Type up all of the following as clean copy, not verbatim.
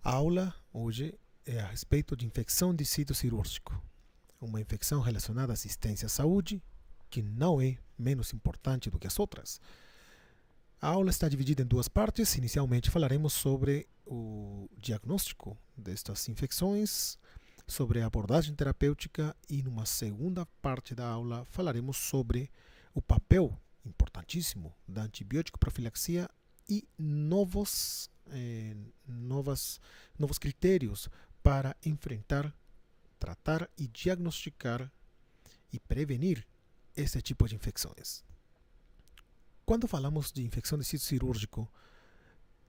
A aula hoje é a respeito de infecção de sítio cirúrgico, uma infecção relacionada à assistência à saúde, que não é menos importante do que as outras. A aula está dividida em duas partes. Inicialmente falaremos sobre o diagnóstico destas infecções, sobre a abordagem terapêutica e numa segunda parte da aula falaremos sobre o papel importantíssimo da antibiótico profilaxia e novos critérios para enfrentar, tratar e diagnosticar e prevenir esse tipo de infecções. Quando falamos de infecção de sítio cirúrgico,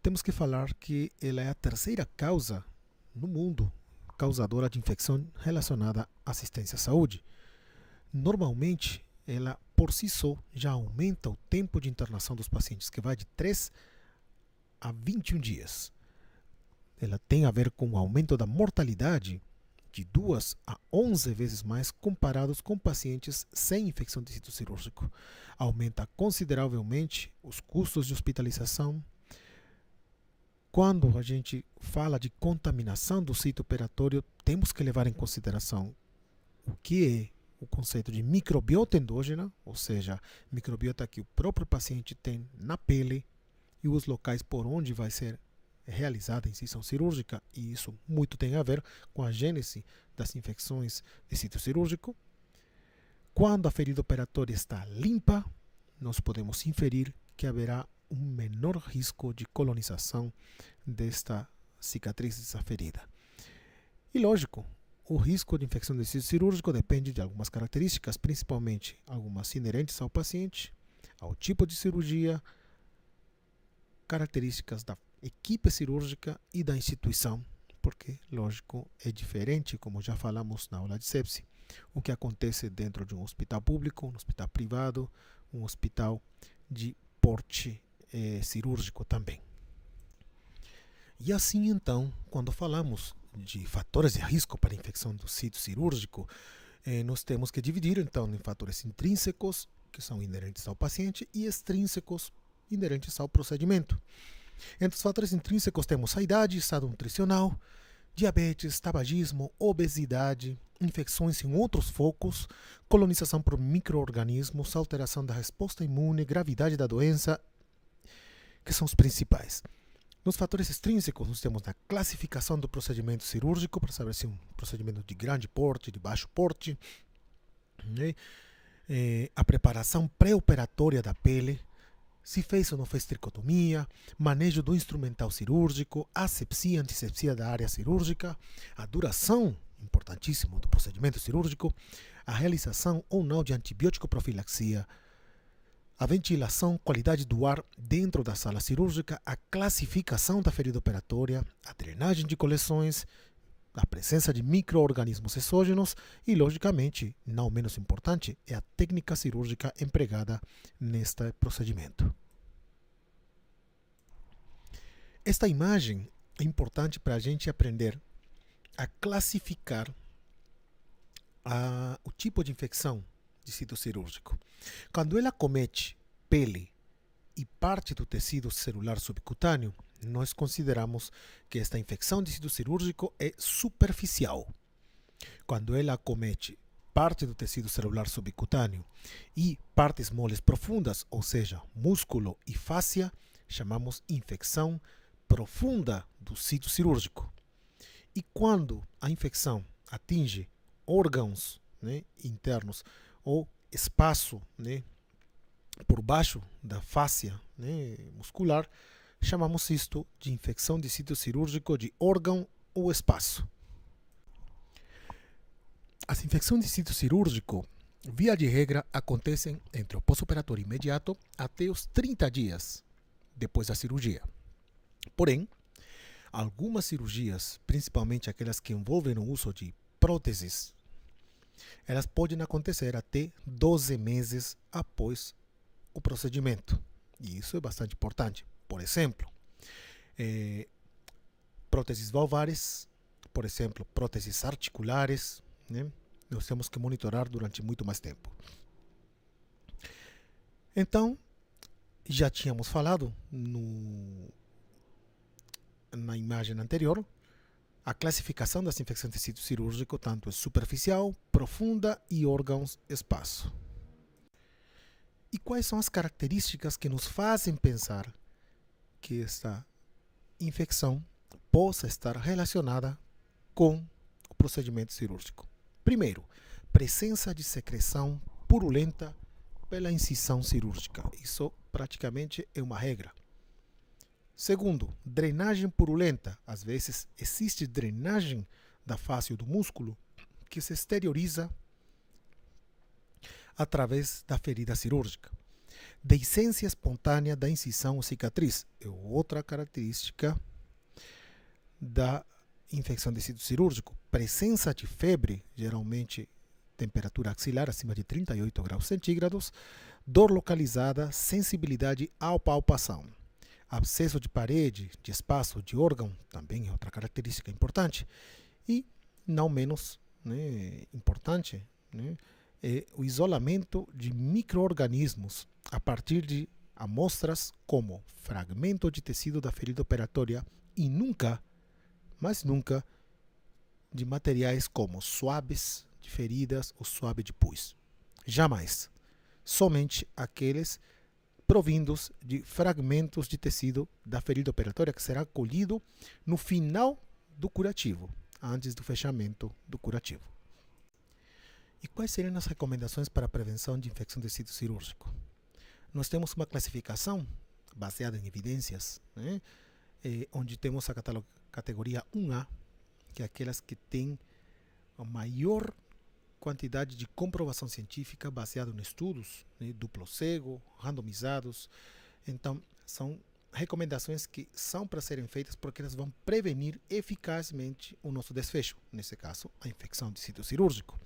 temos que falar que ela é a terceira causa no mundo causadora de infecção relacionada à assistência à saúde. Normalmente, ela por si só já aumenta o tempo de internação dos pacientes, que vai de 3 a 21 dias. Ela tem a ver com o aumento da mortalidade de 2 a 11 vezes mais comparados com pacientes sem infecção de sítio cirúrgico. Aumenta consideravelmente os custos de hospitalização. Quando a gente fala de contaminação do sítio operatório, temos que levar em consideração o que é o conceito de microbiota endógena, ou seja, microbiota que o próprio paciente tem na pele e os locais por onde vai ser realizada a incisão cirúrgica, e isso muito tem a ver com a gênese das infecções de sítio cirúrgico. Quando a ferida operatória está limpa, nós podemos inferir que haverá um menor risco de colonização desta cicatriz, dessa ferida. E lógico, o risco de infecção de sítio cirúrgico depende de algumas características, principalmente algumas inerentes ao paciente, ao tipo de cirurgia, características da equipe cirúrgica e da instituição, porque, lógico, é diferente, como já falamos na aula de sepse, o que acontece dentro de um hospital público, um hospital privado, um hospital de porte cirúrgico também. E assim, então, quando falamos de fatores de risco para a infecção do sítio cirúrgico, nós temos que dividir, então, em fatores intrínsecos, que são inerentes ao paciente, e extrínsecos, inerentes ao procedimento. Entre os fatores intrínsecos temos a idade, estado nutricional, diabetes, tabagismo, obesidade, infecções em outros focos, colonização por micro-organismos, alteração da resposta imune, gravidade da doença, que são os principais. Nos fatores extrínsecos, nós temos a classificação do procedimento cirúrgico, para saber se é um procedimento de grande porte, de baixo porte, a preparação pré-operatória da pele, se fez ou não fez tricotomia, manejo do instrumental cirúrgico, asepsia, antisepsia da área cirúrgica, a duração, importantíssimo, do procedimento cirúrgico, a realização ou não de antibiótico profilaxia, a ventilação, qualidade do ar dentro da sala cirúrgica, a classificação da ferida operatória, a drenagem de coleções, a presença de micro-organismos exógenos e, logicamente, não menos importante, é a técnica cirúrgica empregada neste procedimento. Esta imagem é importante para a gente aprender a classificar o tipo de infecção de sítio cirúrgico. Quando ela acomete pele e parte do tecido celular subcutâneo, nós consideramos que esta infecção de sítio cirúrgico é superficial. Quando ela acomete parte do tecido celular subcutâneo e partes moles profundas, ou seja, músculo e fáscia, chamamos infecção profunda do sítio cirúrgico. E quando a infecção atinge órgãos internos ou espaço por baixo da fáscia muscular, chamamos isto de infecção de sítio cirúrgico de órgão ou espaço. As infecções de sítio cirúrgico, via de regra, acontecem entre o pós-operatório imediato até os 30 dias depois da cirurgia. Porém, algumas cirurgias, principalmente aquelas que envolvem o uso de próteses, elas podem acontecer até 12 meses após o procedimento. E isso é bastante importante. Por exemplo, próteses valvares, por exemplo, próteses articulares, nós temos que monitorar durante muito mais tempo. Então, já tínhamos falado na imagem anterior A classificação das infecções de tecido cirúrgico tanto é superficial, profunda e órgãos-espaço. E quais são as características que nos fazem pensar que esta infecção possa estar relacionada com o procedimento cirúrgico? Primeiro, presença de secreção purulenta pela incisão cirúrgica. Isso praticamente é uma regra. Segundo, drenagem purulenta. Às vezes existe drenagem da face do músculo que se exterioriza através da ferida cirúrgica. Deiscência espontânea da incisão ou cicatriz é outra característica da infecção de tecido cirúrgico. Presença de febre, geralmente temperatura axilar acima de 38 graus centígrados, dor localizada, sensibilidade à palpação. Abscesso de parede, de espaço, de órgão, também é outra característica importante. E, não menos importante, é o isolamento de micro-organismos a partir de amostras como fragmento de tecido da ferida operatória e nunca, mas nunca, de materiais como suaves de feridas ou suave de pus. Jamais. Somente aqueles provindos de fragmentos de tecido da ferida operatória que será colhido no final do curativo, antes do fechamento do curativo. E quais seriam as recomendações para a prevenção de infecção de tecido cirúrgico? Nós temos uma classificação baseada em evidências, onde temos a categoria 1A, que é aquelas que têm a maior quantidade de comprovação científica baseada em estudos duplo cego, randomizados. Então, são recomendações que são para serem feitas porque elas vão prevenir eficazmente o nosso desfecho, nesse caso, a infecção de tecido cirúrgico.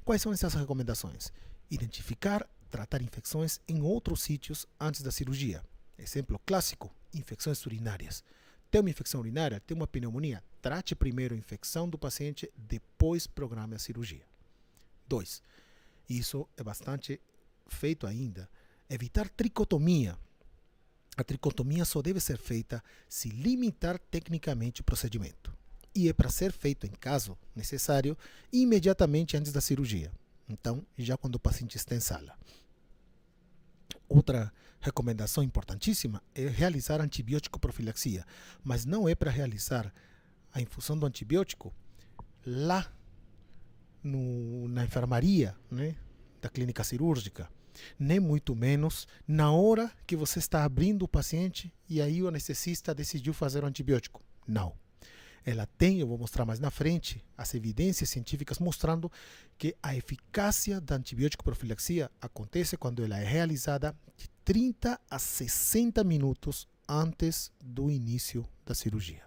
Quais são essas recomendações? Identificar, tratar infecções em outros sítios antes da cirurgia. Exemplo clássico, infecções urinárias. Tem uma infecção urinária, tem uma pneumonia, trate primeiro a infecção do paciente, depois programe a cirurgia. 2. Isso é bastante feito ainda. Evitar tricotomia. A tricotomia só deve ser feita se limitar tecnicamente o procedimento. E é para ser feito, em caso necessário, imediatamente antes da cirurgia. Então, já quando o paciente está em sala. Outra recomendação importantíssima é realizar antibiótico profilaxia. Mas não é para realizar a infusão do antibiótico lá na enfermaria, da clínica cirúrgica, nem muito menos na hora que você está abrindo o paciente e aí o anestesista decidiu fazer o antibiótico. Não. Ela tem, eu vou mostrar mais na frente, as evidências científicas mostrando que a eficácia da antibiótico profilaxia acontece quando ela é realizada de 30 a 60 minutos antes do início da cirurgia.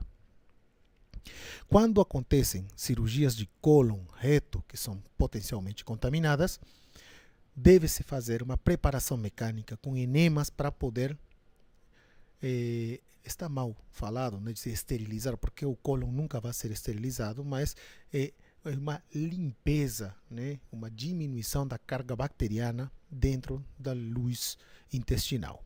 Quando acontecem cirurgias de cólon, reto, que são potencialmente contaminadas, deve-se fazer uma preparação mecânica com enemas para poder, está mal falado, de se esterilizar, porque o cólon nunca vai ser esterilizado, mas é uma limpeza, uma diminuição da carga bacteriana dentro da luz intestinal.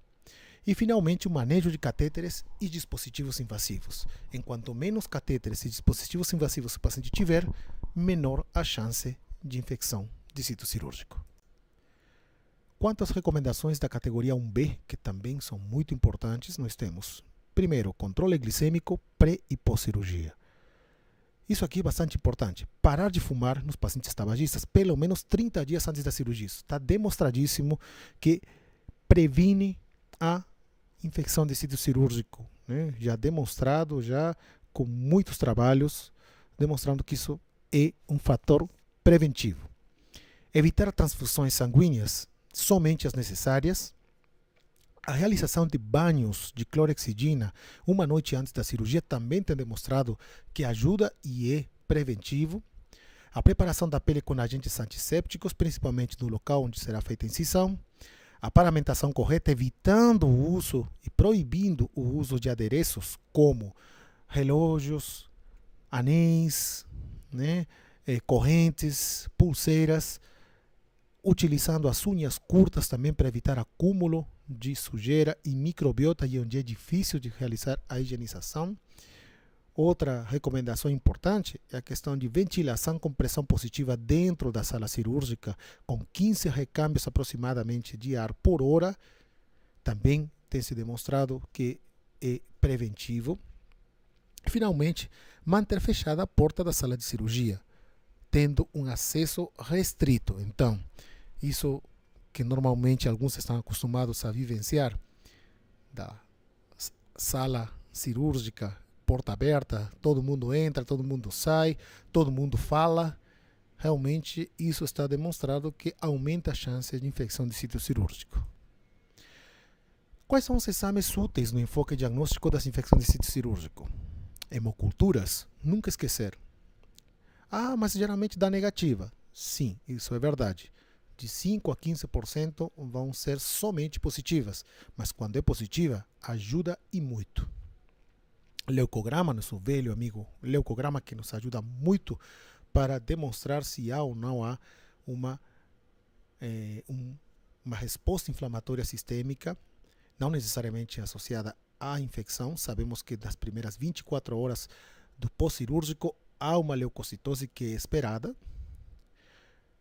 E, finalmente, o manejo de catéteres e dispositivos invasivos. Enquanto menos catéteres e dispositivos invasivos o paciente tiver, menor a chance de infecção de tecido cirúrgico. Quanto às recomendações da categoria 1B, que também são muito importantes, nós temos, primeiro, controle glicêmico pré e pós-cirurgia. Isso aqui é bastante importante. Parar de fumar nos pacientes tabagistas pelo menos 30 dias antes da cirurgia. Está demonstradíssimo que previne a infecção de tecido cirúrgico, já demonstrado, já com muitos trabalhos, demonstrando que isso é um fator preventivo. Evitar transfusões sanguíneas, somente as necessárias. A realização de banhos de clorexidina uma noite antes da cirurgia também tem demonstrado que ajuda e é preventivo. A preparação da pele com agentes antissépticos, principalmente no local onde será feita a incisão. A paramentação correta, evitando o uso e proibindo o uso de adereços como relógios, anéis, correntes, pulseiras, utilizando as unhas curtas também para evitar acúmulo de sujeira e microbiota e onde é difícil de realizar a higienização. Outra recomendação importante é a questão de ventilação com pressão positiva dentro da sala cirúrgica, com 15 recâmbios aproximadamente de ar por hora. Também tem se demonstrado que é preventivo. Finalmente, manter fechada a porta da sala de cirurgia, tendo um acesso restrito. Então, isso que normalmente alguns estão acostumados a vivenciar, da sala cirúrgica, porta aberta, todo mundo entra, todo mundo sai, todo mundo fala. Realmente isso está demonstrado que aumenta a chance de infecção de sítio cirúrgico. Quais são os exames úteis no enfoque diagnóstico das infecções de sítio cirúrgico? Hemoculturas, nunca esquecer. Mas geralmente dá negativa. Sim, isso é verdade. De 5 a 15% vão ser somente positivas, mas quando é positiva, ajuda e muito. Leucograma, nosso velho amigo leucograma, que nos ajuda muito para demonstrar se há ou não há uma resposta inflamatória sistêmica, não necessariamente associada à infecção. Sabemos que das primeiras 24 horas do pós-cirúrgico há uma leucocitose que é esperada.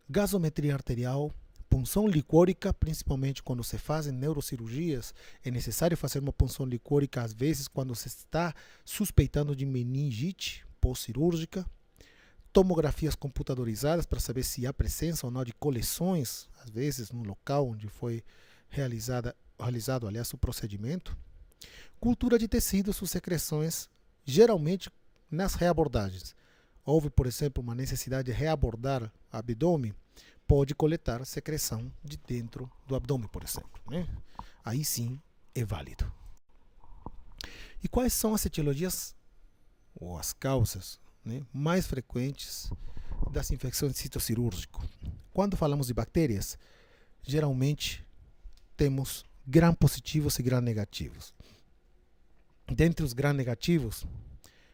Gasometria arterial, punção licórica, principalmente quando se fazem neurocirurgias, é necessário fazer uma punção licórica às vezes quando se está suspeitando de meningite pós-cirúrgica. Tomografias computadorizadas para saber se há presença ou não de coleções, às vezes no local onde foi realizado o procedimento. Cultura de tecidos ou secreções, geralmente nas reabordagens. Houve, por exemplo, uma necessidade de reabordar o abdômen, pode coletar secreção de dentro do abdômen, por exemplo, né? Aí sim é válido. E quais são as etiologias ou as causas, né, mais frequentes das infecções de sítio cirúrgico? Quando falamos de bactérias, geralmente temos gram-positivos e gram-negativos. Dentre os gram-negativos,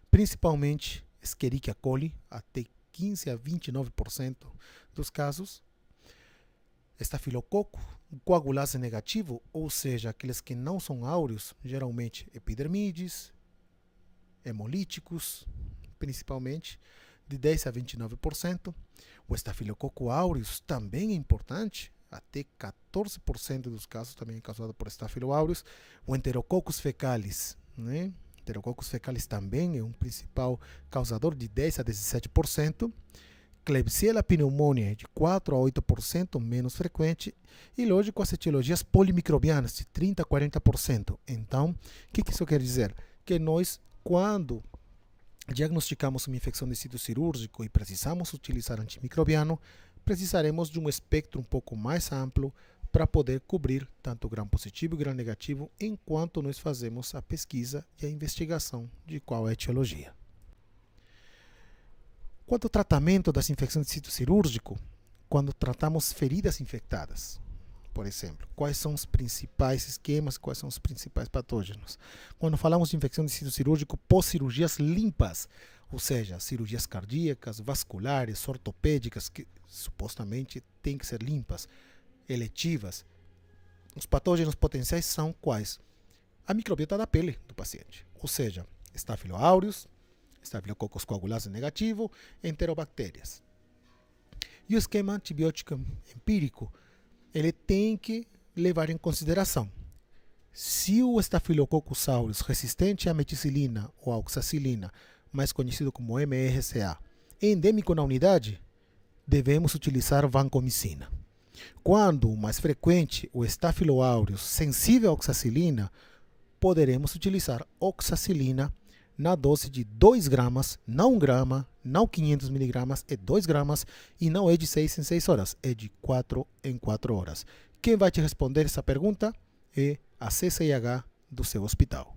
principalmente Escherichia coli, até 15 a 29% dos casos. Estafilococo coagulase negativo, ou seja, aqueles que não são áureos, geralmente epidermides, hemolíticos, principalmente, de 10 a 29%. O estafilococo aureus também é importante, até 14% dos casos também é causado por Staphylo aureus. O Enterococcus fecalis, né? Enterococcus fecalis também é um principal causador, de 10 a 17%. Klebsiella pneumoniae, de 4 a 8%, menos frequente. E, lógico, as etiologias polimicrobianas, de 30 a 40%. Então, o que isso quer dizer? Que nós, quando diagnosticamos uma infecção de sítio cirúrgico e precisamos utilizar antimicrobiano, precisaremos de um espectro um pouco mais amplo para poder cobrir tanto o gram-positivo e o gram-negativo enquanto nós fazemos a pesquisa e a investigação de qual é a etiologia. Quanto ao tratamento das infecções de sítio cirúrgico, quando tratamos feridas infectadas, por exemplo, quais são os principais esquemas, quais são os principais patógenos? Quando falamos de infecção de sítio cirúrgico pós-cirurgias limpas, ou seja, cirurgias cardíacas, vasculares, ortopédicas, que supostamente têm que ser limpas, eletivas, os patógenos potenciais são quais? A microbiota da pele do paciente, ou seja, Staphylo aureus, Staphylococcus coagulase negativo, enterobactérias. E o esquema antibiótico empírico, ele tem que levar em consideração se o Staphylococcus aureus resistente à meticilina ou à oxacilina, mais conhecido como MRSA, é endêmico na unidade, devemos utilizar vancomicina. Quando mais frequente o Staphylo aureus sensível à oxacilina, poderemos utilizar oxacilina na dose de 2 gramas, não 1 grama, não 500 miligramas, é 2 gramas e não é de 6 em 6 horas, é de 4 em 4 horas. Quem vai te responder essa pergunta é a CCIH do seu hospital.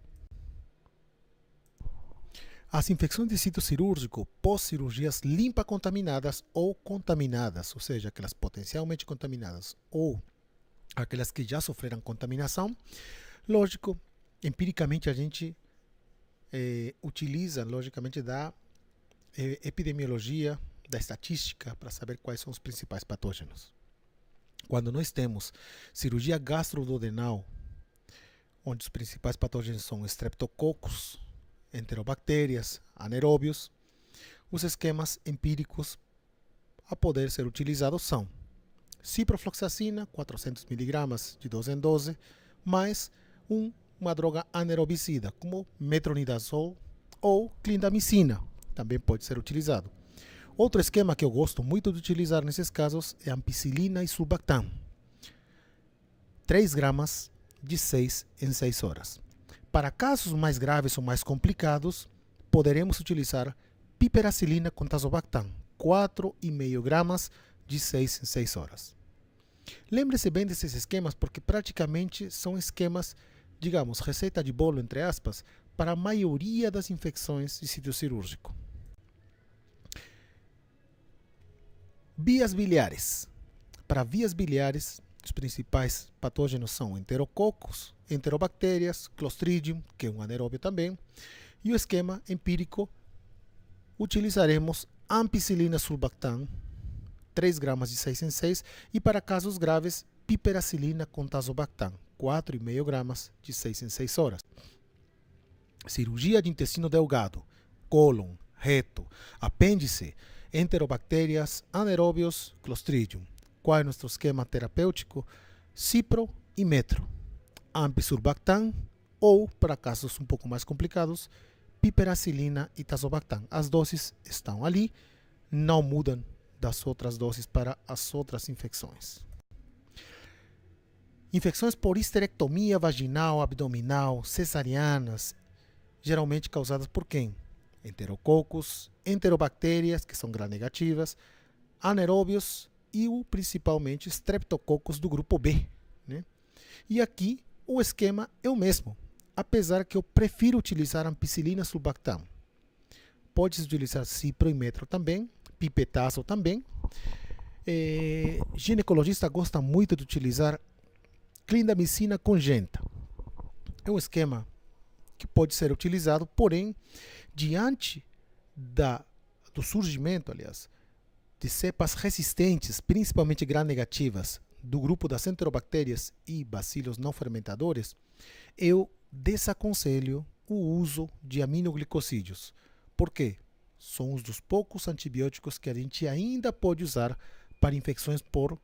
As infecções de sítio cirúrgico pós-cirurgias limpa-contaminadas ou contaminadas, ou seja, aquelas potencialmente contaminadas ou aquelas que já sofreram contaminação, lógico, empiricamente a gente utiliza, logicamente, da epidemiologia, da estatística, para saber quais são os principais patógenos. Quando nós temos cirurgia gastroduodenal, onde os principais patógenos são Streptococcus, enterobactérias, anaeróbios, os esquemas empíricos a poder ser utilizados são ciprofloxacina, 400 mg de 12 em 12, mais uma droga anaerobicida, como metronidazol ou clindamicina, também pode ser utilizado. Outro esquema que eu gosto muito de utilizar nesses casos é ampicilina e sulbactam, 3 gramas de 6 em 6 horas. Para casos mais graves ou mais complicados, poderemos utilizar piperacilina com tazobactam, 4,5 gramas de 6 em 6 horas. Lembre-se bem desses esquemas porque praticamente são esquemas, digamos, receita de bolo, entre aspas, para a maioria das infecções de sítio cirúrgico. Vias biliares. Para vias biliares, os principais patógenos são enterococos, enterobactérias, Clostridium, que é um anaeróbio também, e o esquema empírico utilizaremos ampicilina sulbactam, 3 gramas de 6 em 6, e para casos graves, piperacilina com tazobactam, 4,5 gramas de 6 em 6 horas. Cirurgia de intestino delgado, cólon, reto, apêndice, enterobactérias, anaeróbios, Clostridium. Qual é nosso esquema terapêutico? Cipro e metro, ampisulbactam ou, para casos um pouco mais complicados, piperacilina e tazobactam. As doses estão ali, não mudam das outras doses para as outras infecções. Infecções por histerectomia vaginal, abdominal, cesarianas, geralmente causadas por quem? Enterococos, enterobactérias, que são gram-negativas, anaeróbios e principalmente streptococcus do grupo B, né? E aqui o esquema é o mesmo, apesar que eu prefiro utilizar ampicilina sulbactam. Pode-se utilizar cipro e metro também, pipetazo também. Ginecologista gosta muito de utilizar clindamicina congenta. É um esquema que pode ser utilizado, porém, diante do surgimento, aliás, de cepas resistentes, principalmente gram-negativas, do grupo das enterobactérias e bacilos não fermentadores, eu desaconselho o uso de aminoglicosídeos. Por quê? São um dos poucos antibióticos que a gente ainda pode usar para infecções por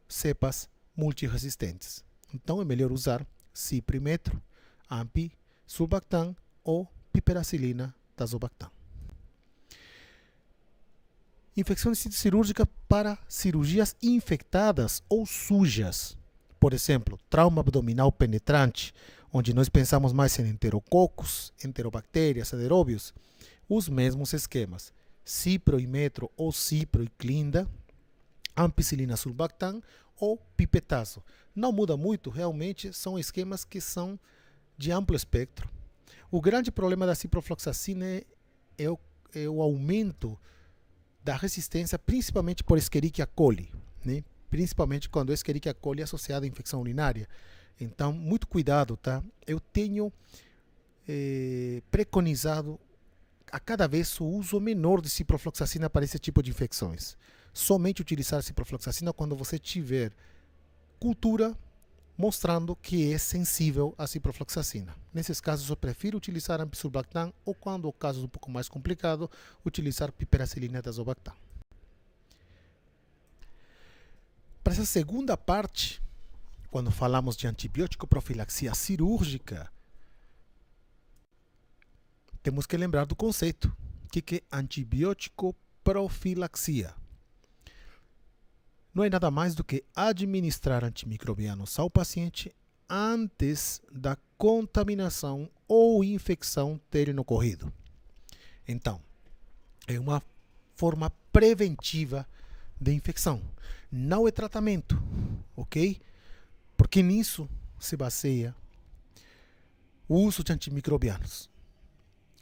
cepas multiresistentes. Então é melhor usar ciprimetro, ampi, sulbactam ou piperacilina, tazobactam. Infecção de sítio cirúrgica para cirurgias infectadas ou sujas. Por exemplo, trauma abdominal penetrante, onde nós pensamos mais em enterococos, enterobactérias, anaeróbios. Os mesmos esquemas, cipro e metro ou cipro e clinda, ampicilina sulbactam ou pipetazo. Não muda muito, realmente são esquemas que são de amplo espectro. O grande problema da ciprofloxacina é o aumento da resistência, principalmente por Escherichia coli, né? Principalmente quando a Escherichia coli é associada à infecção urinária. Então, muito cuidado, tá? Eu tenho preconizado a cada vez o uso menor de ciprofloxacina para esse tipo de infecções. Somente utilizar ciprofloxacina quando você tiver cultura mostrando que é sensível à ciprofloxacina. Nesses casos, eu prefiro utilizar ampicsulbactam ou, quando o caso é um pouco mais complicado, utilizar piperacilina e tazobactam. Para essa segunda parte, quando falamos de antibiótico profilaxia cirúrgica, temos que lembrar do conceito. O que é antibiótico profilaxia? Não é nada mais do que administrar antimicrobianos ao paciente antes da contaminação ou infecção terem ocorrido. Então, é uma forma preventiva de infecção. Não é tratamento, ok? Porque nisso se baseia o uso de antimicrobianos.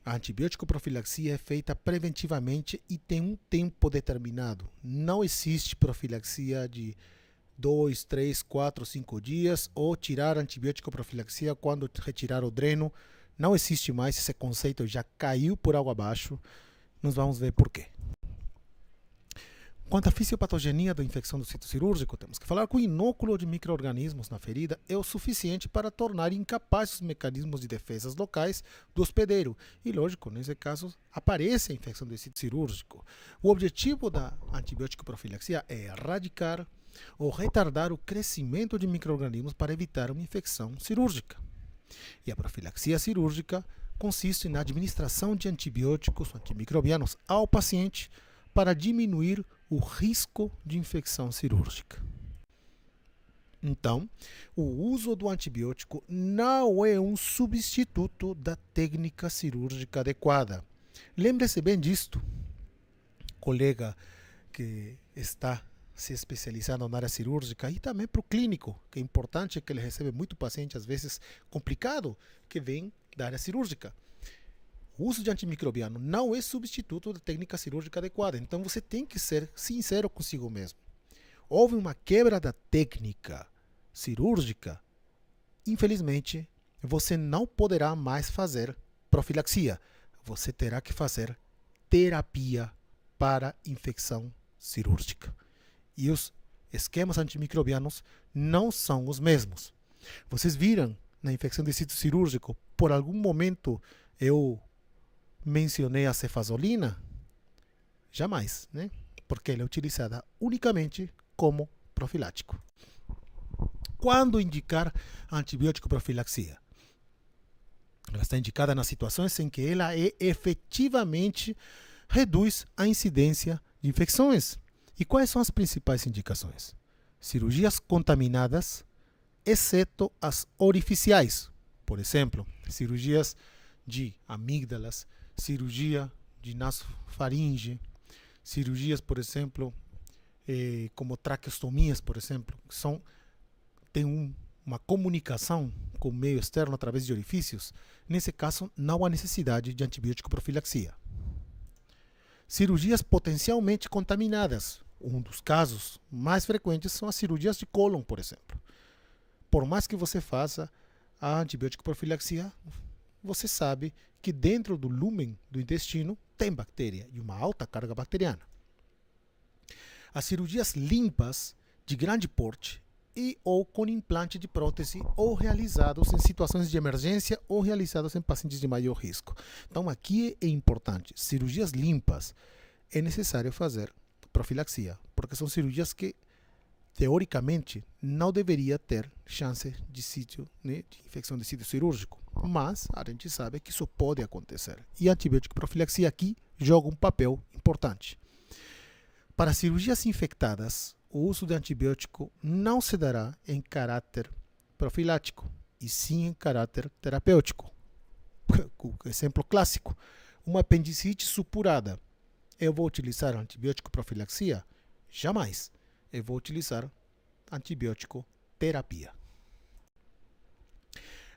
A antibiótico profilaxia é feita preventivamente e tem um tempo determinado. Não existe profilaxia de 2, 3, 4, 5 dias ou tirar antibiótico profilaxia quando retirar o dreno. Não existe mais, esse conceito já caiu por água abaixo. Nós vamos ver por quê. Quanto à fisiopatogenia da infecção do sítio cirúrgico, temos que falar que o inóculo de micro-organismos na ferida é o suficiente para tornar incapazes os mecanismos de defesa locais do hospedeiro. E, lógico, nesse caso, aparece a infecção do sítio cirúrgico. O objetivo da antibiótico profilaxia é erradicar ou retardar o crescimento de micro-organismos para evitar uma infecção cirúrgica. E a profilaxia cirúrgica consiste na administração de antibióticos antimicrobianos ao paciente para diminuir o risco de infecção cirúrgica. Então, o uso do antibiótico não é um substituto da técnica cirúrgica adequada. Lembre-se bem disto, colega que está se especializando na área cirúrgica e também para o clínico, que é importante que ele recebe muito paciente, às vezes complicado, que vem da área cirúrgica. O uso de antimicrobiano não é substituto da técnica cirúrgica adequada. Então você tem que ser sincero consigo mesmo. Houve uma quebra da técnica cirúrgica. Infelizmente, você não poderá mais fazer profilaxia. Você terá que fazer terapia para infecção cirúrgica. E os esquemas antimicrobianos não são os mesmos. Vocês viram na infecção de sítio cirúrgico, por algum momento eu mencionei a cefazolina? Jamais, né? Porque ela é utilizada unicamente como profilático. Quando indicar antibiótico profilaxia? Ela está indicada nas situações em que ela efetivamente reduz a incidência de infecções. E quais são as principais indicações? Cirurgias contaminadas, exceto as orificiais. Por exemplo, cirurgias de amígdalas, cirurgia de nasofaringe, cirurgias, por exemplo, como traqueostomias, por exemplo, que têm uma comunicação com o meio externo através de orifícios. Nesse caso, não há necessidade de antibiótico profilaxia. Cirurgias potencialmente contaminadas. Um dos casos mais frequentes são as cirurgias de cólon, por exemplo. Por mais que você faça a antibiótico profilaxia, você sabe que dentro do lúmen do intestino tem bactéria e uma alta carga bacteriana. As cirurgias limpas de grande porte e ou com implante de prótese ou realizados em situações de emergência ou realizados em pacientes de maior risco. Então aqui é importante, cirurgias limpas é necessário fazer profilaxia, porque são cirurgias que teoricamente não deveria ter chance de sítio, né, de infecção de sítio cirúrgico, mas a gente sabe que isso pode acontecer. E a antibiótico profilaxia aqui joga um papel importante. Para cirurgias infectadas, o uso de antibiótico não se dará em caráter profilático, e sim em caráter terapêutico. Exemplo clássico, uma apendicite supurada. Eu vou utilizar antibiótico profilaxia? Jamais. Eu vou utilizar antibiótico terapia.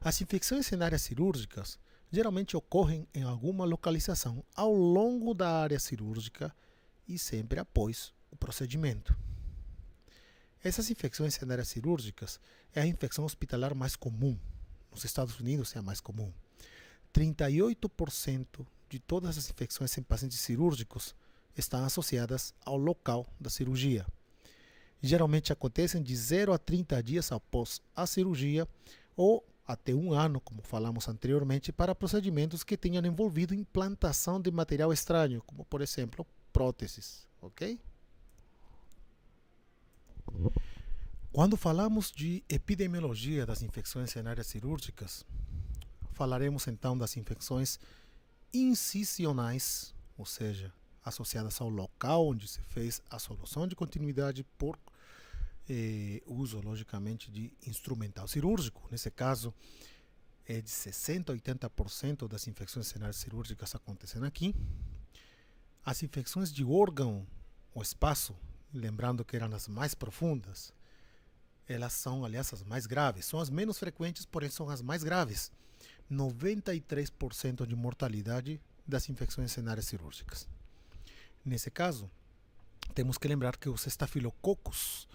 As infecções em áreas cirúrgicas geralmente ocorrem em alguma localização ao longo da área cirúrgica e sempre após o procedimento. Essas infecções em áreas cirúrgicas é a infecção hospitalar mais comum. Nos Estados Unidos é a mais comum. 38% de todas as infecções em pacientes cirúrgicos estão associadas ao local da cirurgia. Geralmente acontecem de 0 a 30 dias após a cirurgia ou até um ano, como falamos anteriormente, para procedimentos que tenham envolvido implantação de material estranho, como por exemplo próteses, ok? Quando falamos de epidemiologia das infecções em áreas cirúrgicas, falaremos então das infecções incisionais, ou seja, associadas ao local onde se fez a solução de continuidade por uso, logicamente, de instrumental cirúrgico. Nesse caso, é de 60% a 80% das infecções em áreas cirúrgicas acontecem aqui. As infecções de órgão ou espaço, lembrando que eram as mais profundas, elas são, aliás, as mais graves. São as menos frequentes, porém são as mais graves. 93% de mortalidade das infecções em áreas cirúrgicas. Nesse caso, temos que lembrar que os estafilococos,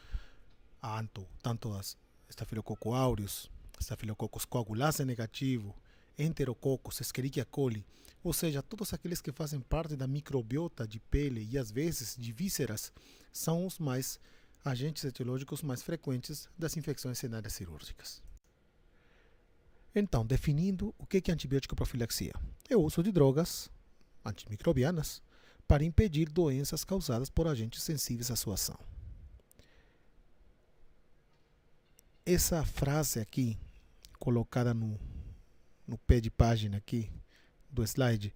tanto as Staphylococcus aureus, Staphylococcus coagulase negativo, Enterococcus, Escherichia coli, ou seja, todos aqueles que fazem parte da microbiota de pele e às vezes de vísceras, são os agentes etiológicos mais frequentes das infecções senárias cirúrgicas. Então, definindo o que é antibiótico profilaxia. É o uso de drogas antimicrobianas para impedir doenças causadas por agentes sensíveis à sua ação. Essa frase aqui, colocada no pé de página aqui do slide,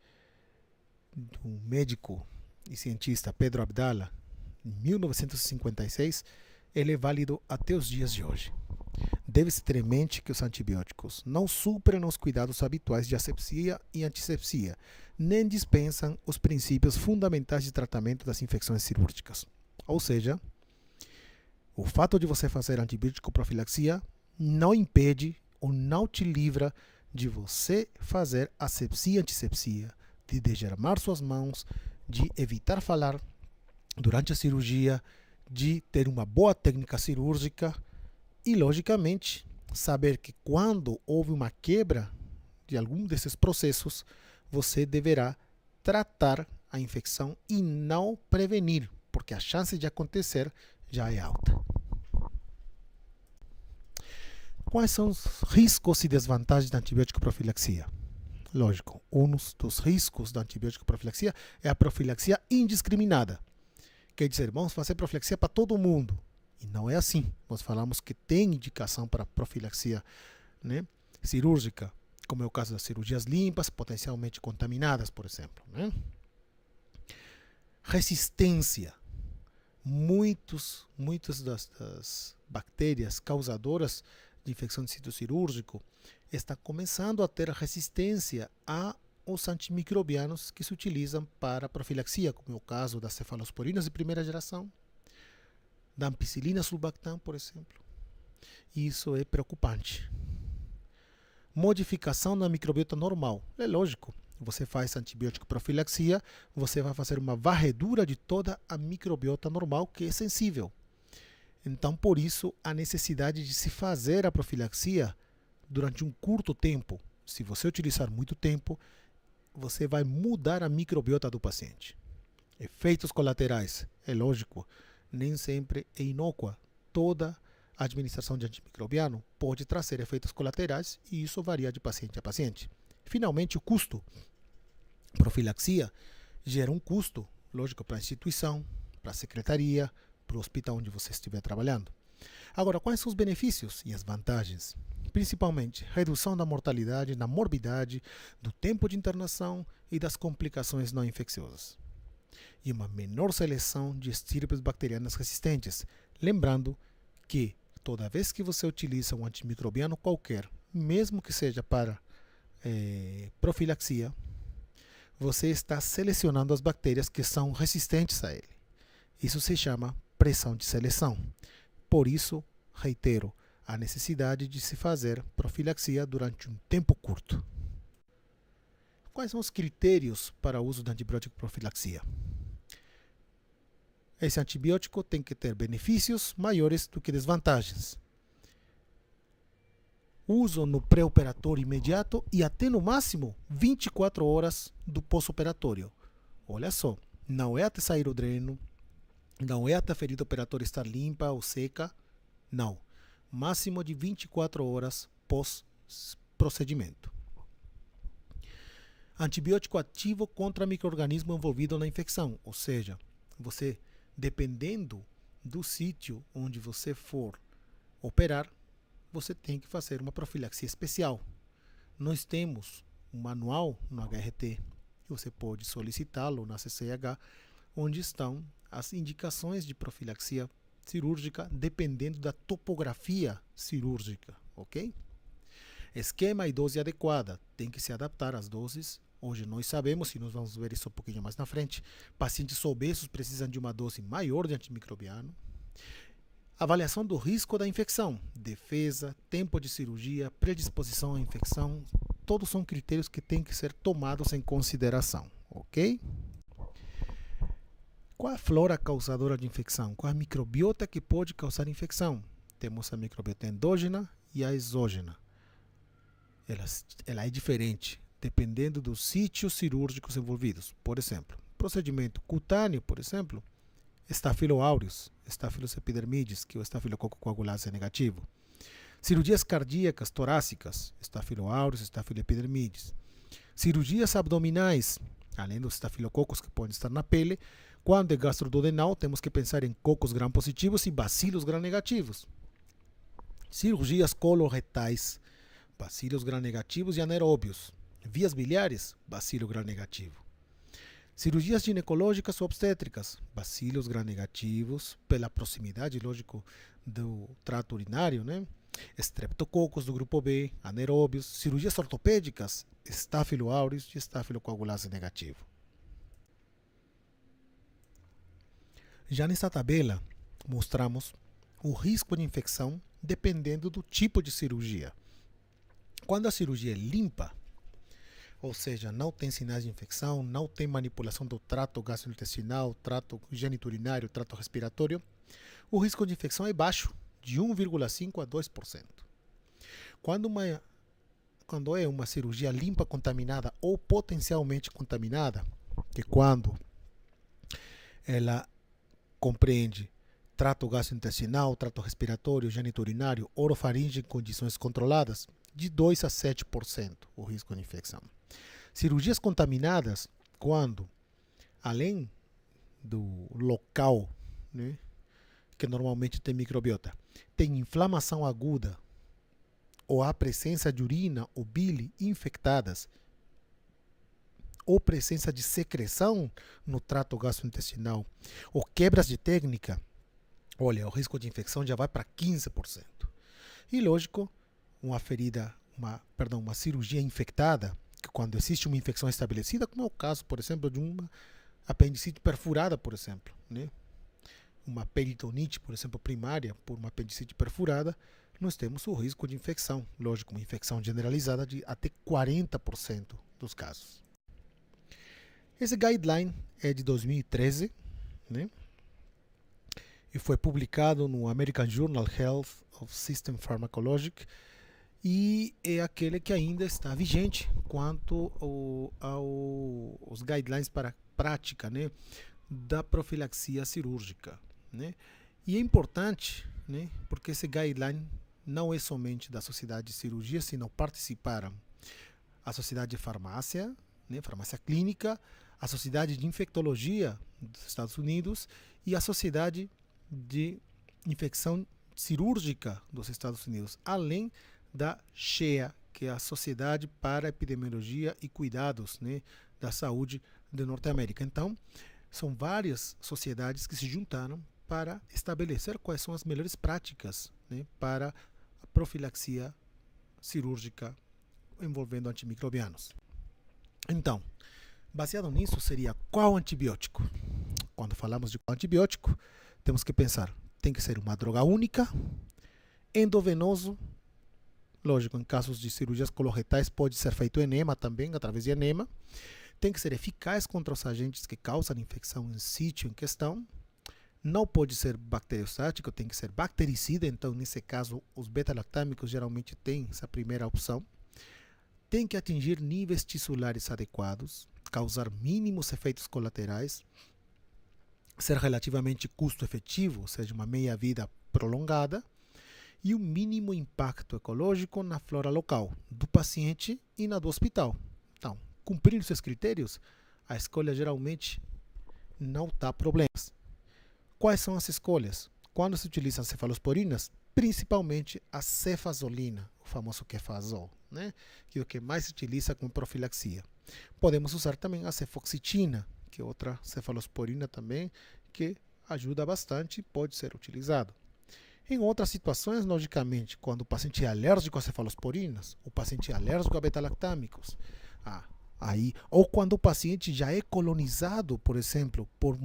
do médico e cientista Pedro Abdala, em 1956, ele é válido até os dias de hoje. Deve-se ter em mente que os antibióticos não suprem os cuidados habituais de asepsia e antisepsia, nem dispensam os princípios fundamentais de tratamento das infecções cirúrgicas. Ou seja, o fato de você fazer antibiótico profilaxia não impede ou não te livra de você fazer asepsia e antisepsia, de desgermar suas mãos, de evitar falar durante a cirurgia, de ter uma boa técnica cirúrgica e, logicamente, saber que quando houve uma quebra de algum desses processos, você deverá tratar a infecção e não prevenir, porque a chance de acontecer já é alta. Quais são os riscos e desvantagens da antibiótico profilaxia? Lógico, um dos riscos da antibiótico profilaxia é a profilaxia indiscriminada. Quer dizer, vamos fazer profilaxia para todo mundo. E não é assim. Nós falamos que tem indicação para profilaxia, né, cirúrgica, como é o caso das cirurgias limpas, potencialmente contaminadas, por exemplo. Né? Resistência. Muitas das bactérias causadoras de infecção de sítio cirúrgico estão começando a ter resistência aos antimicrobianos que se utilizam para profilaxia, como é o caso das cefalosporinas de primeira geração, da ampicilina sulbactam, por exemplo. E isso é preocupante. Modificação na microbiota normal. É lógico, você faz antibiótico profilaxia, você vai fazer uma varredura de toda a microbiota normal que é sensível. Então, por isso, a necessidade de se fazer a profilaxia durante um curto tempo. Se você utilizar muito tempo, você vai mudar a microbiota do paciente. Efeitos colaterais. É lógico, nem sempre é inócua. Toda a administração de antimicrobiano pode trazer efeitos colaterais e isso varia de paciente a paciente. Finalmente, o custo. Profilaxia gera um custo, lógico, para a instituição, para a secretaria, para o hospital onde você estiver trabalhando. Agora, quais são os benefícios e as vantagens? Principalmente, redução da mortalidade, da morbidade, do tempo de internação e das complicações não infecciosas. E uma menor seleção de estirpes bacterianas resistentes. Lembrando que toda vez que você utiliza um antimicrobiano qualquer, mesmo que seja para profilaxia, você está selecionando as bactérias que são resistentes a ele. Isso se chama pressão de seleção. Por isso, reitero, a necessidade de se fazer profilaxia durante um tempo curto. Quais são os critérios para o uso do antibiótico profilaxia? Esse antibiótico tem que ter benefícios maiores do que desvantagens. Uso no pré-operatório imediato e até no máximo 24 horas do pós-operatório. Olha só, não é até sair o dreno, não é até a ferida operatória estar limpa ou seca, não. Máximo de 24 horas pós-procedimento. Antibiótico ativo contra micro-organismo envolvido na infecção, ou seja, você, dependendo do sítio onde você for operar, você tem que fazer uma profilaxia especial. Nós temos um manual no HRT, você pode solicitá-lo na CCH, onde estão as indicações de profilaxia cirúrgica dependendo da topografia cirúrgica, ok? Esquema e dose adequada, tem que se adaptar às doses. Hoje nós sabemos, e nós vamos ver isso um pouquinho mais na frente, pacientes obesos precisam de uma dose maior de antimicrobiano. Avaliação do risco da infecção, defesa, tempo de cirurgia, predisposição à infecção, todos são critérios que têm que ser tomados em consideração, ok? Qual a flora causadora de infecção? Qual a microbiota que pode causar infecção? Temos a microbiota endógena e a exógena. Ela é diferente dependendo dos sítios cirúrgicos envolvidos. Por exemplo, procedimento cutâneo, por exemplo, Staphylo aureus, Staphylos epidermidis, que é o Staphylococcus coagulase é negativo. Cirurgias cardíacas torácicas, Staphylo aureus, Staphylo epidermidis. Cirurgias abdominais, além dos estafilococos que podem estar na pele, quando é gastroduodenal, temos que pensar em cocos gram-positivos e bacilos gram-negativos. Cirurgias coloretais, bacilos gram-negativos e anaeróbios. Vias biliares, bacilo gram-negativo. Cirurgias ginecológicas ou obstétricas, bacilos gram-negativos, pela proximidade, lógico, do trato urinário, né? Streptococos do grupo B, anaeróbios. Cirurgias ortopédicas, Staphylo aureus e Staphylo coagulase negativo. Já nesta tabela, mostramos o risco de infecção dependendo do tipo de cirurgia. Quando a cirurgia é limpa, ou seja, não tem sinais de infecção, não tem manipulação do trato gastrointestinal, trato geniturinário, trato respiratório, o risco de infecção é baixo, de 1,5% a 2%. Quando é uma cirurgia limpa contaminada ou potencialmente contaminada, que quando ela compreende trato gastrointestinal, trato respiratório, geniturinário, orofaringe em condições controladas, de 2 a 7% o risco de infecção. Cirurgias contaminadas, quando, além do local, né, que normalmente tem microbiota, tem inflamação aguda, ou a presença de urina ou bile infectadas, ou presença de secreção no trato gastrointestinal, ou quebras de técnica, olha, o risco de infecção já vai para 15%. E lógico, uma cirurgia infectada, que quando existe uma infecção estabelecida, como é o caso, por exemplo, de uma apendicite perfurada, por exemplo, né? Uma peritonite, por exemplo, primária, por uma apendicite perfurada, nós temos o risco de infecção, lógico, uma infecção generalizada de até 40% dos casos. Esse guideline é de 2013, né? E foi publicado no American Journal Health of System Pharmacology e é aquele que ainda está vigente quanto aos guidelines para prática, né, da profilaxia cirúrgica, né? E é importante, né, porque esse guideline não é somente da Sociedade de Cirurgia, senão participaram a Sociedade de Farmácia, né, Farmácia Clínica, a Sociedade de Infectologia dos Estados Unidos e a Sociedade de Infecção Cirúrgica dos Estados Unidos, além da SHEA, que é a Sociedade para Epidemiologia e Cuidados, né, da Saúde da Norte-América. Então, são várias sociedades que se juntaram para estabelecer quais são as melhores práticas, né, para a profilaxia cirúrgica envolvendo antimicrobianos. Então, baseado nisso, seria qual antibiótico? Quando falamos de antibiótico, temos que pensar, tem que ser uma droga única, endovenoso, lógico, em casos de cirurgias coloretais pode ser feito enema também, através de enema, tem que ser eficaz contra os agentes que causam infecção em sítio em questão, não pode ser bacteriostático, tem que ser bactericida, então nesse caso os beta-lactâmicos geralmente têm essa primeira opção, tem que atingir níveis tissulares adequados, causar mínimos efeitos colaterais, ser relativamente custo-efetivo, ou seja, uma meia-vida prolongada, e o mínimo impacto ecológico na flora local do paciente e na do hospital. Então, cumprindo esses critérios, a escolha geralmente não dá problemas. Quais são as escolhas? Quando se utilizam cefalosporinas, principalmente a cefazolina, o famoso Cefazol, né? Que é o que mais se utiliza como profilaxia. Podemos usar também a cefoxitina, que é outra cefalosporina também, que ajuda bastante e pode ser utilizado. Em outras situações, logicamente, quando o paciente é alérgico a cefalosporinas, o paciente é alérgico a beta-lactâmicos, ou quando o paciente já é colonizado, por exemplo, por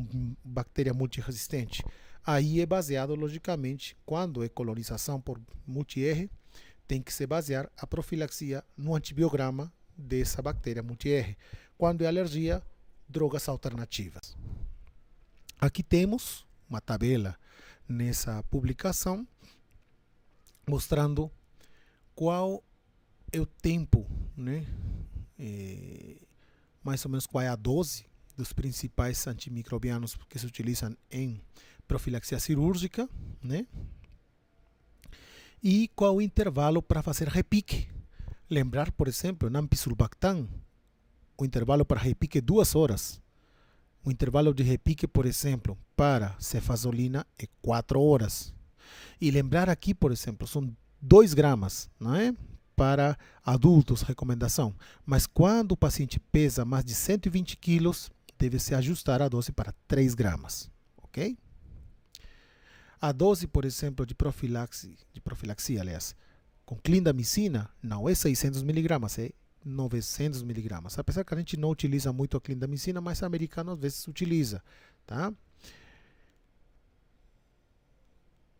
bactéria multiresistente, aí é baseado, logicamente, quando é colonização por multi-R, tem que se basear a profilaxia no antibiograma dessa bactéria multi-R. Quando é alergia, drogas alternativas. Aqui temos uma tabela nessa publicação mostrando qual é o tempo, né, mais ou menos qual é a dose dos principais antimicrobianos que se utilizam em profilaxia cirúrgica, né? E qual o intervalo para fazer repique. Lembrar, por exemplo, na Ampisulbactam, o intervalo para repique é 2 horas. O intervalo de repique, por exemplo, para cefazolina é 4 horas. E lembrar aqui, por exemplo, são 2 gramas, não é? Para adultos, recomendação. Mas quando o paciente pesa mais de 120 quilos, deve-se ajustar a dose para 3 gramas. Ok? A dose, por exemplo, de profilaxia, aliás, com clindamicina, não é 600 miligramas, é 900 miligramas. Apesar que a gente não utiliza muito a clindamicina, mas a americana às vezes utiliza. Tá?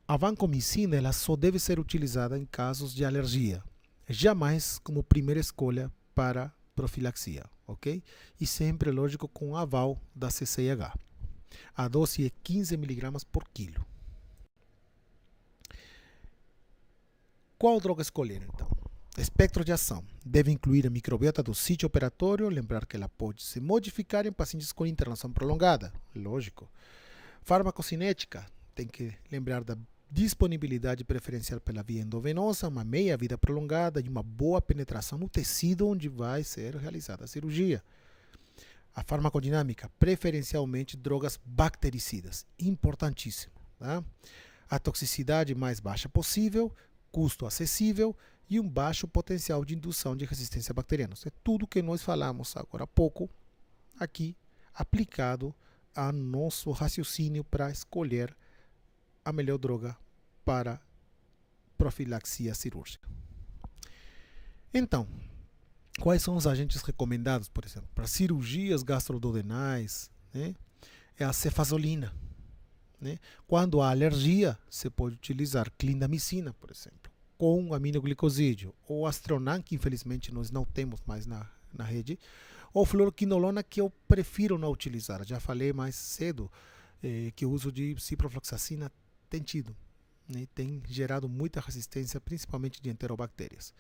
A vancomicina ela só deve ser utilizada em casos de alergia, jamais como primeira escolha para profilaxia, ok? E sempre, lógico, com aval da CCIH. A dose é 15 miligramas por quilo. Qual droga escolher, então? Espectro de ação. Deve incluir a microbiota do sítio operatório, lembrar que ela pode se modificar em pacientes com internação prolongada, lógico. Farmacocinética, tem que lembrar da disponibilidade preferencial pela via endovenosa, uma meia-vida prolongada e uma boa penetração no tecido onde vai ser realizada a cirurgia. A farmacodinâmica, preferencialmente drogas bactericidas, importantíssimo. Tá? A toxicidade mais baixa possível, custo acessível e um baixo potencial de indução de resistência bacteriana. Isso é tudo que nós falamos agora há pouco, aqui aplicado a nosso raciocínio para escolher a melhor droga para profilaxia cirúrgica. Então, quais são os agentes recomendados, por exemplo, para cirurgias gastroduodenais? Né? É a cefazolina. Né? Quando há alergia, você pode utilizar clindamicina, por exemplo, com aminoglicosídeo, ou Astronan, que infelizmente nós não temos mais na rede, ou fluoroquinolona, que eu prefiro não utilizar. Já falei mais cedo que o uso de ciprofloxacina tem tido, né? Tem gerado muita resistência, principalmente de enterobactérias.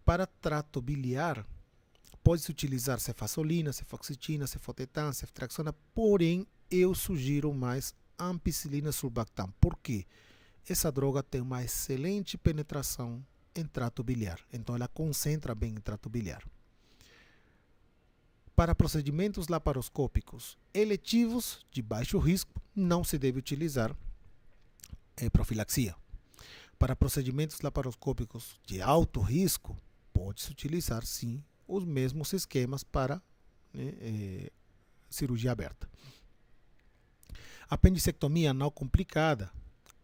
Para trato biliar, pode-se utilizar cefazolina, cefoxitina, cefotetan, ceftriaxona, porém eu sugiro mais ampicilina sulbactam. Por quê? Essa droga tem uma excelente penetração em trato biliar, então ela concentra bem em trato biliar. Para procedimentos laparoscópicos eletivos de baixo risco, não se deve utilizar profilaxia. Para procedimentos laparoscópicos de alto risco, pode-se utilizar sim os mesmos esquemas para cirurgia aberta. Apendicectomia não complicada,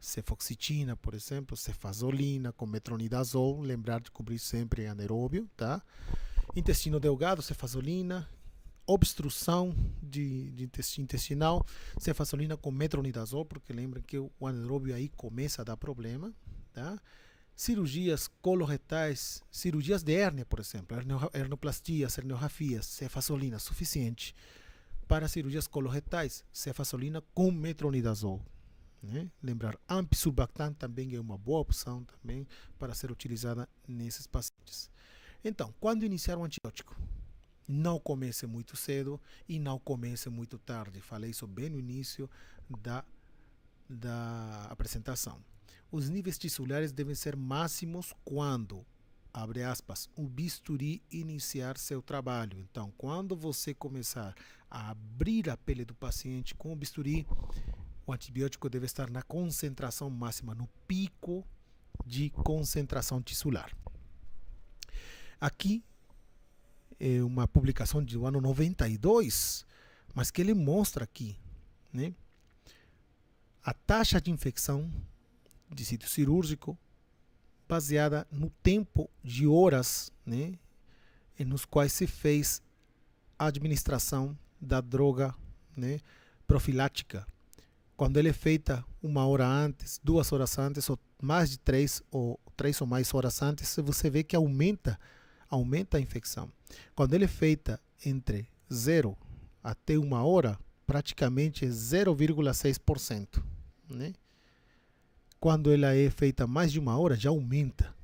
cefoxitina, por exemplo, cefazolina com metronidazol, lembrar de cobrir sempre anaeróbio, tá? Intestino delgado, cefazolina. Obstrução de intestinal, cefazolina com metronidazol, porque lembrem que o anaeróbio aí começa a dar problema. Tá? Cirurgias coloretais, cirurgias de hérnia, por exemplo, hernoplastias, herniografias, cefazolina, suficiente. Para cirurgias coloretais, cefazolina com metronidazol. Né? Lembrar, ampicsulbactam também é uma boa opção também para ser utilizada nesses pacientes. Então, quando iniciar um antibiótico? Não comece muito cedo e não comece muito tarde. Falei isso bem no início da apresentação. Os níveis tissulares devem ser máximos quando, abre aspas, o bisturi iniciar seu trabalho. Então, quando você começar a abrir a pele do paciente com o bisturi, o antibiótico deve estar na concentração máxima, no pico de concentração tissular. Aqui é uma publicação do ano 92, mas que ele mostra aqui, né, a taxa de infecção de sítio cirúrgico baseada no tempo de horas, né, nos quais se fez a administração da droga, né, profilática. Quando ela é feita 1 hora antes, 2 horas antes, ou mais de 3 ou mais horas antes, você vê que aumenta a infecção. Quando ela é feita entre 0 até 1 hora, praticamente é 0,6%. Né? Quando ela é feita mais de 1 hora, já aumenta.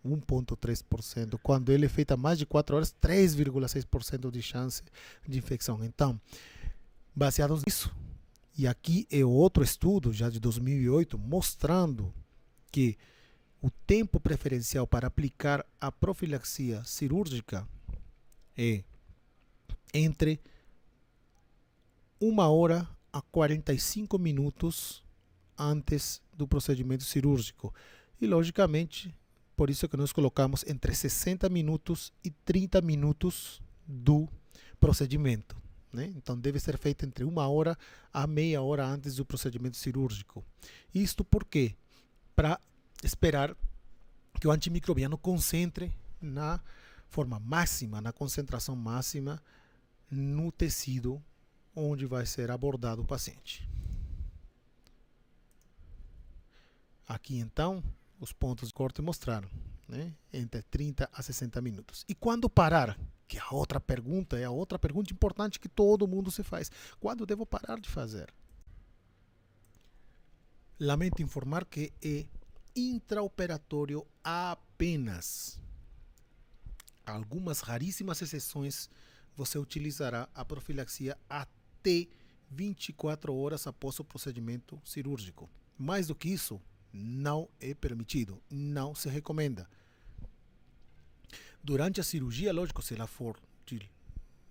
1,3%. Quando ele é feito há mais de 4 horas, 3,6% de chance de infecção. Então, baseados nisso, e aqui é outro estudo, já de 2008, mostrando que o tempo preferencial para aplicar a profilaxia cirúrgica é entre 1 hora a 45 minutos antes do procedimento cirúrgico. E, logicamente, por isso que nós colocamos entre 60 minutos e 30 minutos do procedimento. Né? Então, deve ser feito entre 1 hora a meia hora antes do procedimento cirúrgico. Isto por quê? Para esperar que o antimicrobiano concentre na forma máxima, na concentração máxima no tecido onde vai ser abordado o paciente. Aqui então, os pontos de corte mostraram, né? Entre 30 a 60 minutos. E quando parar? Que é a outra pergunta importante que todo mundo se faz. Quando devo parar de fazer? Lamento informar que é intraoperatório apenas. Algumas raríssimas exceções você utilizará a profilaxia até 24 horas após o procedimento cirúrgico. Mais do que isso, não é permitido, não se recomenda. Durante a cirurgia, lógico, se ela for de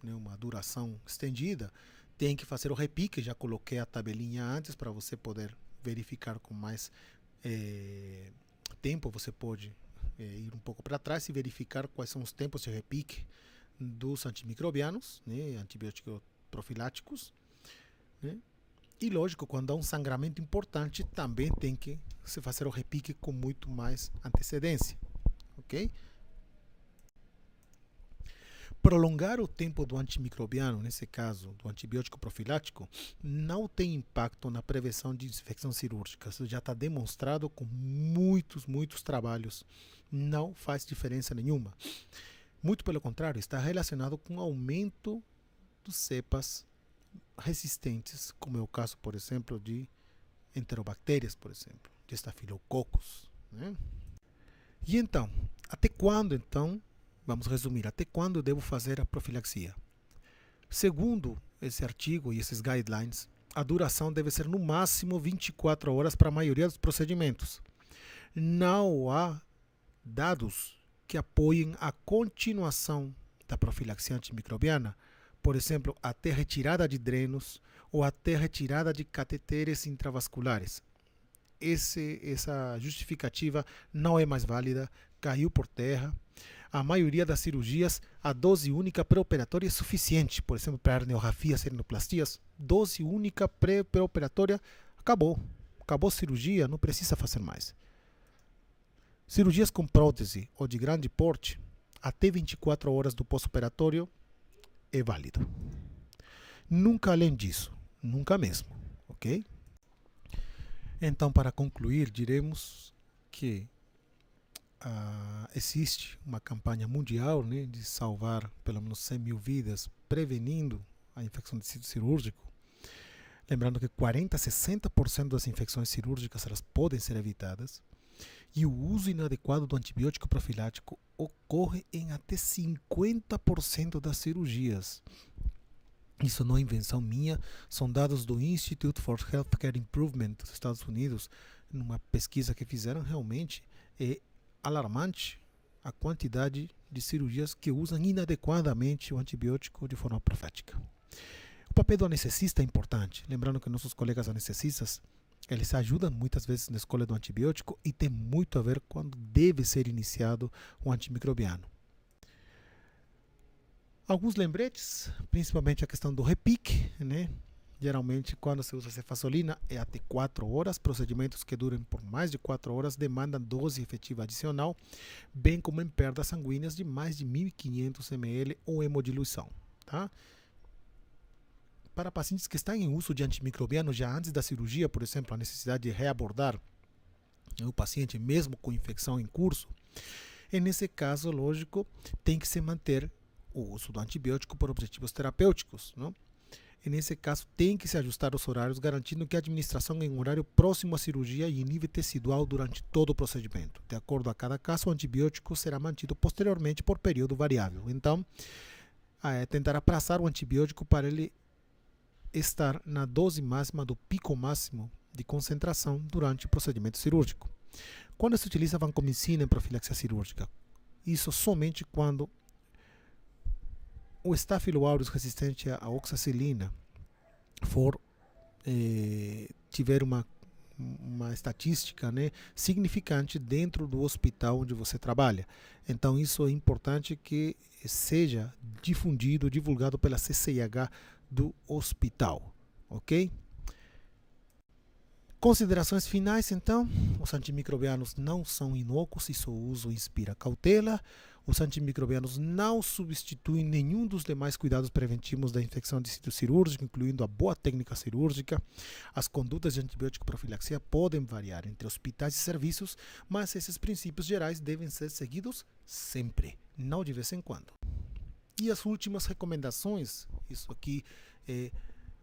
uma duração estendida, tem que fazer o repique. Já coloquei a tabelinha antes para você poder verificar com mais tempo. Você pode ir um pouco para trás e verificar quais são os tempos de repique dos antimicrobianos, né, antibióticos profiláticos, né? E lógico, quando há um sangramento importante, também tem que se fazer o repique com muito mais antecedência, ok? Prolongar o tempo do antimicrobiano, nesse caso do antibiótico profilático, não tem impacto na prevenção de infecção cirúrgica. Isso já está demonstrado com muitos trabalhos. Não faz diferença nenhuma. Muito pelo contrário, está relacionado com o aumento dos cepas resistentes, como é o caso, por exemplo, de enterobactérias, por exemplo, de estafilococos, né? E então, até quando então, vamos resumir, até quando eu devo fazer a profilaxia? Segundo esse artigo e esses guidelines, a duração deve ser no máximo 24 horas para a maioria dos procedimentos. Não há dados que apoiem a continuação da profilaxia antimicrobiana, por exemplo, até retirada de drenos ou até retirada de cateteres intravasculares. Essa justificativa não é mais válida, caiu por terra. A maioria das cirurgias, a dose única pré-operatória é suficiente. Por exemplo, para herniorrafias, hernoplastias, dose única pré-operatória, acabou. Acabou a cirurgia, não precisa fazer mais. Cirurgias com prótese ou de grande porte, até 24 horas do pós-operatório, é válido. Nunca além disso, nunca mesmo, ok? Então, para concluir, diremos que existe uma campanha mundial, né, de salvar pelo menos 100 mil vidas, prevenindo a infecção de tecido cirúrgico. Lembrando que 40 a 60% das infecções cirúrgicas elas podem ser evitadas. E o uso inadequado do antibiótico profilático ocorre em até 50% das cirurgias. Isso não é invenção minha, são dados do Institute for Healthcare Improvement dos Estados Unidos. Numa pesquisa que fizeram, realmente é alarmante a quantidade de cirurgias que usam inadequadamente o antibiótico de forma profética. O papel do anestesista é importante. Lembrando que nossos colegas anestesistas eles ajudam muitas vezes na escolha do antibiótico e tem muito a ver quando deve ser iniciado o antimicrobiano. Alguns lembretes, principalmente a questão do repique, né? Geralmente, quando se usa cefazolina, é até 4 horas. Procedimentos que duram por mais de 4 horas demandam dose efetiva adicional, bem como em perdas sanguíneas de mais de 1.500 ml ou hemodiluição. Tá? Para pacientes que estão em uso de antimicrobiano já antes da cirurgia, por exemplo, a necessidade de reabordar o paciente mesmo com infecção em curso, nesse caso, lógico, tem que se manter o uso do antibiótico por objetivos terapêuticos, não? E nesse caso tem que se ajustar os horários, garantindo que a administração em horário próximo à cirurgia e em nível tecidual durante todo o procedimento. De acordo a cada caso, o antibiótico será mantido posteriormente por período variável. Então, tentar apraçar o antibiótico para ele estar na dose máxima do pico máximo de concentração durante o procedimento cirúrgico. Quando se utiliza vancomicina em profilaxia cirúrgica? Isso somente quando o Staphylo aureus resistente à oxacilina tiver uma estatística, né, significante dentro do hospital onde você trabalha. Então isso é importante que seja divulgado pela CCIH do hospital, ok? Considerações finais, então. Os antimicrobianos não são inócuos e seu uso inspira cautela. Os antimicrobianos não substituem nenhum dos demais cuidados preventivos da infecção de sítio cirúrgico, incluindo a boa técnica cirúrgica. As condutas de antibiótico profilaxia podem variar entre hospitais e serviços, mas esses princípios gerais devem ser seguidos sempre, não de vez em quando. E as últimas recomendações, isso aqui é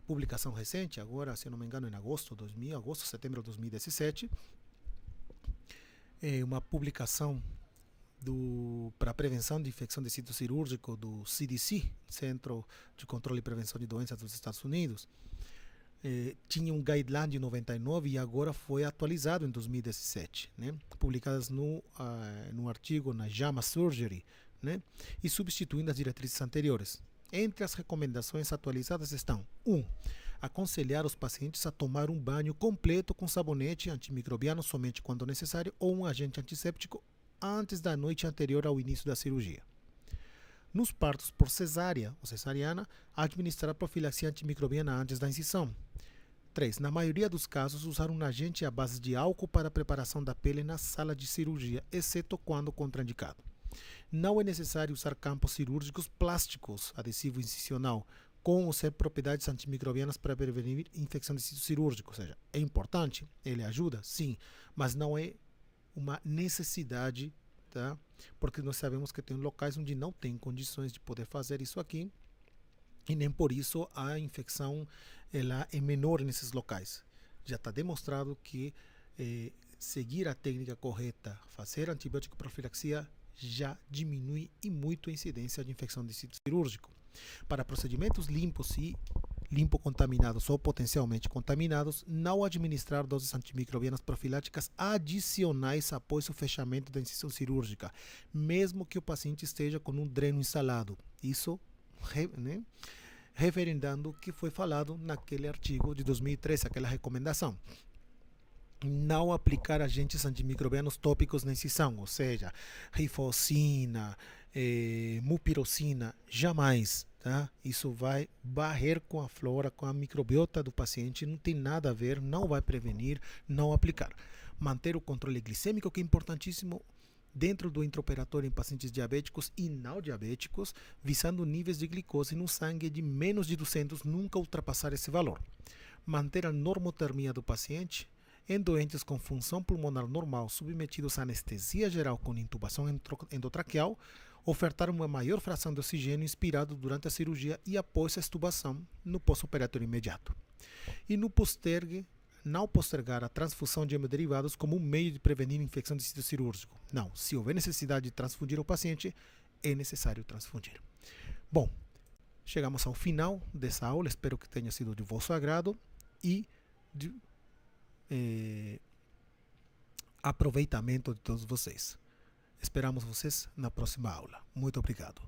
publicação recente, agora, se eu não me engano, em setembro de 2017, é uma publicação para a prevenção de infecção de sítio cirúrgico do CDC, Centro de Controle e Prevenção de Doenças dos Estados Unidos. Tinha um guideline de 99 e agora foi atualizado em 2017, né? Publicadas no artigo na JAMA Surgery, né? E substituindo as diretrizes anteriores. Entre as recomendações atualizadas estão: 1. Aconselhar os pacientes a tomar um banho completo com sabonete antimicrobiano somente quando necessário ou um agente antisséptico antes da noite anterior ao início da cirurgia. Nos partos por cesárea ou cesariana, administrar profilaxia antimicrobiana antes da incisão. 3. Na maioria dos casos, usar um agente à base de álcool para a preparação da pele na sala de cirurgia, exceto quando contraindicado. Não é necessário usar campos cirúrgicos plásticos, adesivo incisional, com ou sem propriedades antimicrobianas para prevenir infecção de sítio cirúrgico. Ou seja, é importante, ele ajuda, sim, mas não é uma necessidade, tá? Porque nós sabemos que tem locais onde não tem condições de poder fazer isso aqui, e nem por isso a infecção ela é menor nesses locais. Já está demonstrado que seguir a técnica correta, fazer antibiótico profilaxia, já diminui e muito a incidência de infecção de sítio cirúrgico. Para procedimentos limpos e limpocontaminados ou potencialmente contaminados, não administrar doses antimicrobianas profiláticas adicionais após o fechamento da incisão cirúrgica, mesmo que o paciente esteja com um dreno instalado. Isso, né, referendando o que foi falado naquele artigo de 2013, aquela recomendação. Não aplicar agentes antimicrobianos tópicos na incisão, ou seja, rifocina, mupirocina, jamais. Tá? Isso vai barrer com a flora, com a microbiota do paciente, não tem nada a ver, não vai prevenir, não aplicar. Manter o controle glicêmico, que é importantíssimo, dentro do intraoperatório em pacientes diabéticos e não diabéticos, visando níveis de glicose no sangue de menos de 200, nunca ultrapassar esse valor. Manter a normotermia do paciente. Em doentes com função pulmonar normal submetidos a anestesia geral com intubação endotraqueal, ofertar uma maior fração de oxigênio inspirado durante a cirurgia e após a extubação no pós-operatório imediato. E no postergue, não postergar a transfusão de hemoderivados como um meio de prevenir infecção de sítio cirúrgico. Não, se houver necessidade de transfundir o paciente, é necessário transfundir. Bom, chegamos ao final dessa aula, espero que tenha sido de vosso agrado e de aproveitamento de todos vocês. Esperamos vocês na próxima aula. Muito obrigado.